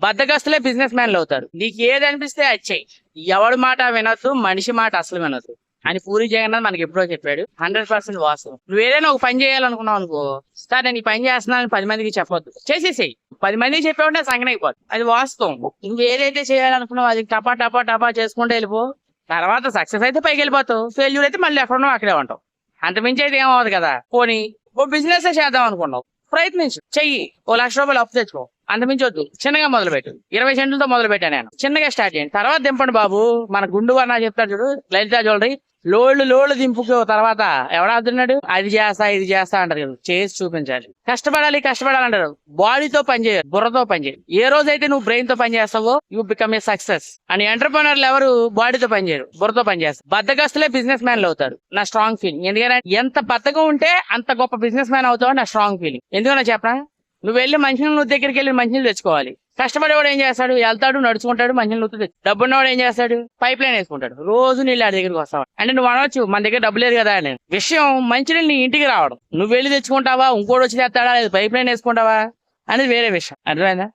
బద్దగస్తులే business మ్యాన్లు అవుతారు. నీకు ఏది అనిపిస్తే అది చెయ్యి. ఎవడి మాట వినొద్దు, మనిషి మాట అసలు వినొద్దు అని పూరి జగన్నాథ్ మనకి ఎప్పుడో చెప్పాడు. 100% వాస్తవం. నువ్వు ఏదైనా ఒక పని చేయాలనుకున్నావు అనుకో, సార్ నేను ఈ పని చేస్తున్నాను 10 మందికి చెప్పొద్దు, చేసేసేయి. 10 మందికి చెప్పేవాడే సంగనైపోద్ది. అది వాస్తవం. నువ్వు ఏదైతే చేయాలనుకున్నావు అది టపా టపా టపా చేసుకుంటూ వెళ్ళిపో. తర్వాత సక్సెస్ అయితే పైకి వెళ్ళిపోతావు, ఫెయిల్యూర్ అయితే మళ్ళీ ఎక్కడ ఉన్నావు అక్కడే ఉంటావు. అంతమించి అయితే ఏమవుతుంది కదా. పోనీ ఓ బిజినెస్ చేద్దాం అనుకున్నావు, ప్రయత్నించు, చెయ్యి. ఓ ₹1,00,000 అప్పు తెచ్చుకో, అంతమించి వద్దు. చిన్నగా మొదలుపెట్టు. 20 సెంట్లతో మొదలు పెట్టాను నేను. చిన్నగా స్టార్ట్ చేయండి, తర్వాత దింపండి బాబు. మన గుండు అన్న చెప్తాడు చూడు, లలిత జ్యువెలరీ, లోళ్ళు దింపుకో. తర్వాత ఎవడాడుతున్నాడు, అది చేస్తా ఇది చేస్తా అంటారు కదా, చేసి చూపించాలి. కష్టపడాలి అంటారు. బాడీతో పని చేయాలి, బుర్రతో పని చేయాలి. ఏ రోజైతే నువ్వు బ్రెయిన్ తో పని చేస్తావో యూ బికమ్ ఏ సక్సెస్. అని ఎంటర్ప్రెనర్లు ఎవరు బాడీతో పని చేయరు, బుర్రతో పని చేస్తారు. బద్దగస్తులే బిజినెస్ మ్యాన్లు అవుతారు, నా స్ట్రాంగ్ ఫీలింగ్. ఎందుకంటే ఎంత బద్దగా ఉంటే అంత గొప్ప బిజినెస్ మ్యాన్ అవుతావు, నా స్ట్రాంగ్ ఫీలింగ్. ఎందుకన్నా చెప్పనా, నువ్వు వెళ్ళి మంచినీళ్ళు నువ్వు దగ్గరికి వెళ్ళి మంచినీళ్ళు తెచ్చుకోవాలి. కష్టపడేవాడు ఏం చేస్తాడు, వెళ్తాడు, నడుచుకుంటాడు, మంచినీళ్ళు నువ్వు డబ్బున్నవాడు ఏం చేస్తాడు, పైప్ లైన్ వేసుకుంటాడు, రోజు నీళ్ళు ఆడి దగ్గరికి వస్తావు. అంటే నువ్వు అనవచ్చు మన దగ్గర డబ్బు లేదు కదా అని. విషయం మంచినీళ్ళు నీ ఇంటికి రావడం, నువ్వు వెళ్ళి తెచ్చుకుంటావా, ఇంకోటి వచ్చి తెస్తాడా, లేదు పైప్ లైన్ వేసుకుంటావా అనేది వేరే విషయం. అర్థమైందా?